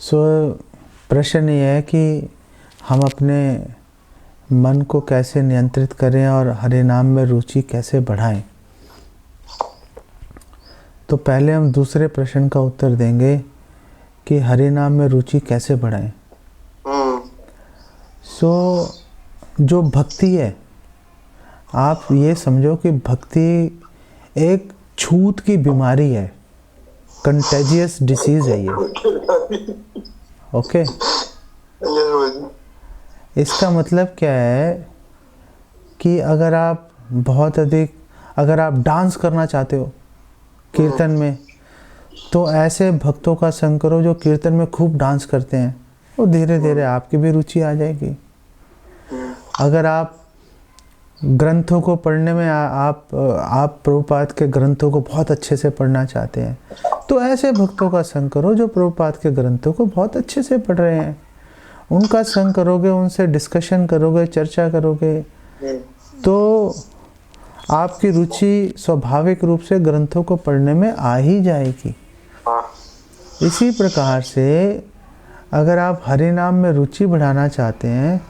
सो प्रश्न ये है कि हम अपने मन को कैसे नियंत्रित करें और हरि नाम में रुचि कैसे बढ़ाएं। तो पहले हम दूसरे प्रश्न का उत्तर देंगे कि हरि नाम में रुचि कैसे बढ़ाएं। सो जो भक्ति है, आप ये समझो कि भक्ति एक छूत की बीमारी है, कंटेजियस डिसीज है ये। ओके, इसका मतलब क्या है कि अगर आप बहुत अधिक डांस करना चाहते हो कीर्तन में, तो ऐसे भक्तों का संग करो जो कीर्तन में खूब डांस करते हैं, और धीरे धीरे आपकी भी रुचि आ जाएगी। अगर आप ग्रंथों को पढ़ने में आप प्रभुपाद के ग्रंथों को बहुत अच्छे से पढ़ना चाहते हैं, तो ऐसे भक्तों का संग करो जो प्रभुपाद के ग्रंथों को बहुत अच्छे से पढ़ रहे हैं। उनका संग करोगे, उनसे डिस्कशन करोगे, चर्चा करोगे, तो आपकी रुचि स्वाभाविक रूप से ग्रंथों को पढ़ने में आ ही जाएगी। इसी प्रकार से अगर आप हरि नाम में रुचि बढ़ाना चाहते हैं,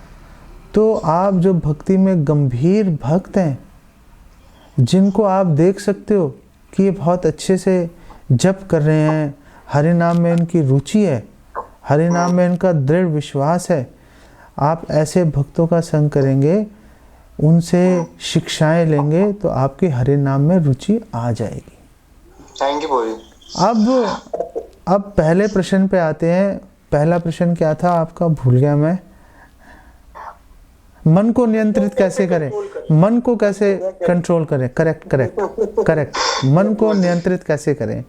तो आप जो भक्ति में गंभीर भक्त हैं, जिनको आप देख सकते हो कि ये बहुत अच्छे से जप कर रहे हैं, हरि नाम में इनकी रुचि है, हरि नाम में इनका दृढ़ विश्वास है, आप ऐसे भक्तों का संग करेंगे, उनसे शिक्षाएं लेंगे, तो आपकी हरि नाम में रुचि आ जाएगी। थैंक यू भाई। अब पहले प्रश्न पे आते हैं। पहला प्रश्न क्या था आपका, भूल गया मैं। मन को नियंत्रित कैसे करें, मन को कैसे कंट्रोल करें। करेक्ट, मन को नियंत्रित कैसे करें।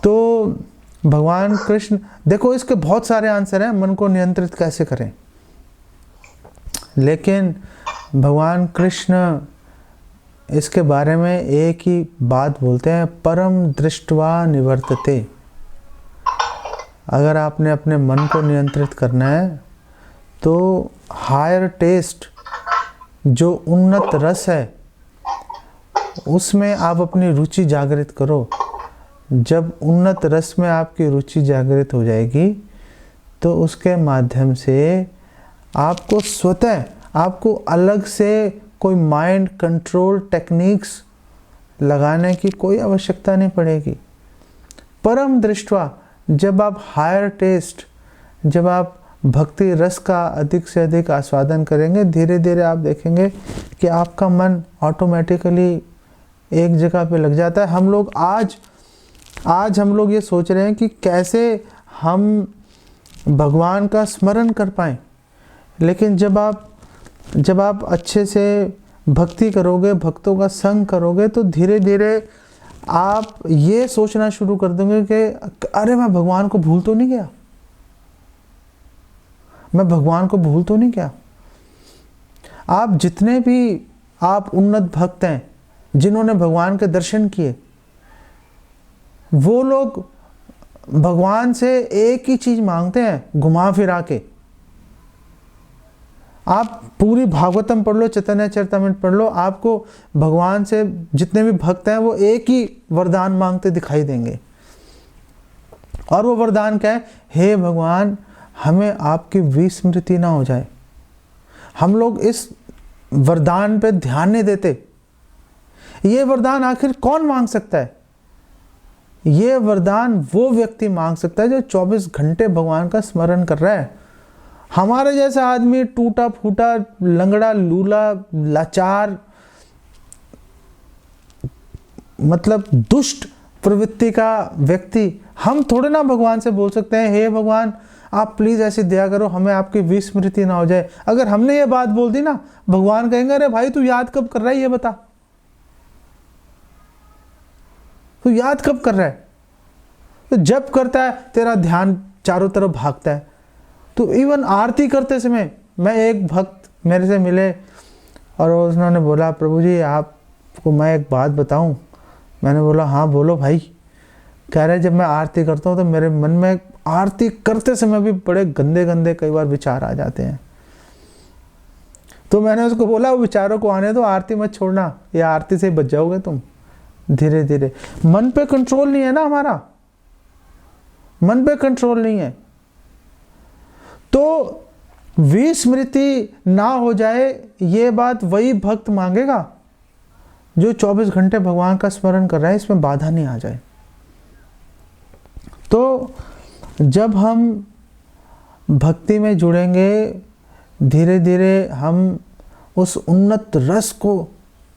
तो भगवान कृष्ण, देखो इसके बहुत सारे आंसर हैं, मन को नियंत्रित कैसे करें, लेकिन भगवान कृष्ण इसके बारे में एक ही बात बोलते हैं, परम दृष्ट्वा निवर्तते। अगर आपने अपने मन को नियंत्रित करना है, तो हायर टेस्ट, जो उन्नत रस है, उसमें आप अपनी रुचि जागृत करो। जब उन्नत रस में आपकी रुचि जागृत हो जाएगी, तो उसके माध्यम से आपको स्वतः, आपको अलग से कोई माइंड कंट्रोल टेक्निक्स लगाने की कोई आवश्यकता नहीं पड़ेगी। परम दृष्टवा, जब आप हायर टेस्ट, जब आप भक्ति रस का अधिक से अधिक आस्वादन करेंगे, धीरे धीरे आप देखेंगे कि आपका मन ऑटोमेटिकली एक जगह पे लग जाता है। हम लोग आज हम लोग ये सोच रहे हैं कि कैसे हम भगवान का स्मरण कर पाएं, लेकिन जब आप अच्छे से भक्ति करोगे, भक्तों का संग करोगे, तो धीरे धीरे आप ये सोचना शुरू कर देंगे कि अरे मैं भगवान को भूल तो नहीं गया, मैं भगवान को भूल तो नहीं गया। आप जितने भी आप उन्नत भक्त हैं, जिन्होंने भगवान के दर्शन किए, वो लोग भगवान से एक ही चीज मांगते हैं, घुमा फिरा के। आप पूरी भागवतम पढ़ लो, चैतन्य चरितमृत पढ़ लो, आपको भगवान से जितने भी भक्त हैं वो एक ही वरदान मांगते दिखाई देंगे। और वो वरदान क्या है, हे भगवान, हमें आपकी विस्मृति ना हो जाए। हम लोग इस वरदान पे ध्यान नहीं देते। ये वरदान आखिर कौन मांग सकता है? ये वरदान वो व्यक्ति मांग सकता है जो 24 घंटे भगवान का स्मरण कर रहा है। हमारे जैसा आदमी, टूटा फूटा, लंगड़ा, लूला, लाचार, मतलब दुष्ट प्रवृत्ति का व्यक्ति, हम थोड़े ना भगवान से बोल सकते हैं, हे भगवान आप प्लीज ऐसी दया करो, हमें आपकी विस्मृति ना हो जाए। अगर हमने ये बात बोल दी ना, भगवान कहेंगे अरे भाई तू याद कब कर रहा है, ये बता, तू याद कब कर रहा है। तो जब करता है तेरा ध्यान चारों तरफ भागता है। तो इवन आरती करते समय, मैं एक भक्त मेरे से मिले और उन्होंने बोला, प्रभु जी आपको मैं एक बात बताऊं। मैंने बोला हाँ बोलो भाई। कह रहे जब मैं आरती करता हूँ तो मेरे मन में आरती करते समय भी बड़े गंदे गंदे कई बार विचार आ जाते हैं। तो मैंने उसको बोला वो विचारों को आने दो, आरती मत छोड़ना, ये आरती से बच जाओगे तुम धीरे धीरे। मन पे कंट्रोल नहीं है ना हमारा, मन पे कंट्रोल नहीं है। तो विस्मृति ना हो जाए, ये बात वही भक्त मांगेगा जो 24 घंटे भगवान का स्मरण कर रहा है, इसमें बाधा नहीं आ जाए। तो जब हम भक्ति में जुड़ेंगे, धीरे धीरे हम उस उन्नत रस को,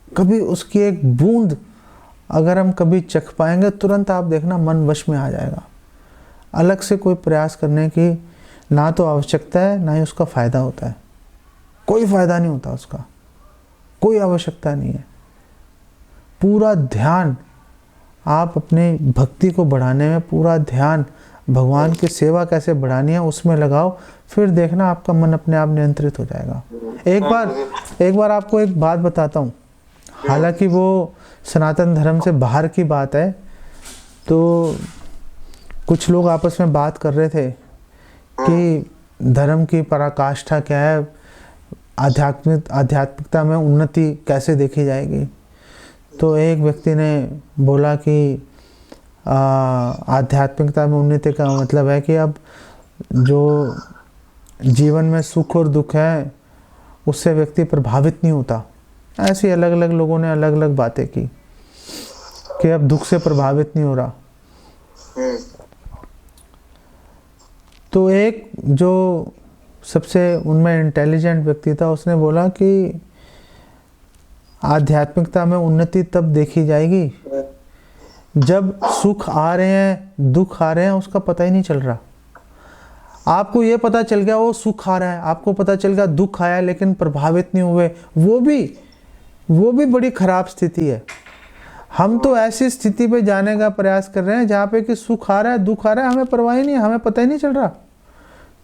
कभी उसकी एक बूंद अगर हम कभी चख पाएंगे, तुरंत आप देखना मन वश में आ जाएगा। अलग से कोई प्रयास करने की ना तो आवश्यकता है, ना ही उसका फ़ायदा होता है। कोई फ़ायदा नहीं होता उसका, कोई आवश्यकता नहीं है। पूरा ध्यान आप अपनी भक्ति को बढ़ाने में, पूरा ध्यान भगवान की सेवा कैसे बढ़ानी है उसमें लगाओ, फिर देखना आपका मन अपने आप नियंत्रित हो जाएगा। एक बार आपको एक बात बताता हूँ, हालांकि वो सनातन धर्म से बाहर की बात है। तो कुछ लोग आपस में बात कर रहे थे कि धर्म की पराकाष्ठा क्या है, आध्यात्मिकता में उन्नति कैसे देखी जाएगी। तो एक व्यक्ति ने बोला कि आध्यात्मिकता में उन्नति का मतलब है कि अब जो जीवन में सुख और दुख है उससे व्यक्ति प्रभावित नहीं होता। ऐसी अलग अलग लोगों ने अलग अलग बातें की कि अब दुख से प्रभावित नहीं हो रहा। तो एक जो सबसे उनमें इंटेलिजेंट व्यक्ति था, उसने बोला कि आध्यात्मिकता में उन्नति तब देखी जाएगी जब सुख आ रहे हैं, दुख आ रहे हैं, उसका पता ही नहीं चल रहा। आपको ये पता चल गया वो सुख आ रहा है, आपको पता चल गया दुख आया लेकिन प्रभावित नहीं हुए, वो भी बड़ी खराब स्थिति है। हम तो ऐसी स्थिति पे जाने का प्रयास कर रहे हैं जहाँ पे कि सुख आ रहा है, दुख आ रहा है, हमें परवाह ही नहीं है, हमें पता ही नहीं चल रहा,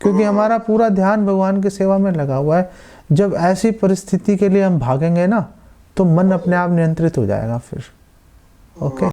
क्योंकि हमारा पूरा ध्यान भगवान की सेवा में लगा हुआ है। जब ऐसी परिस्थिति के लिए हम भागेंगे ना, तो मन अपने आप नियंत्रित हो जाएगा फिर। ओके।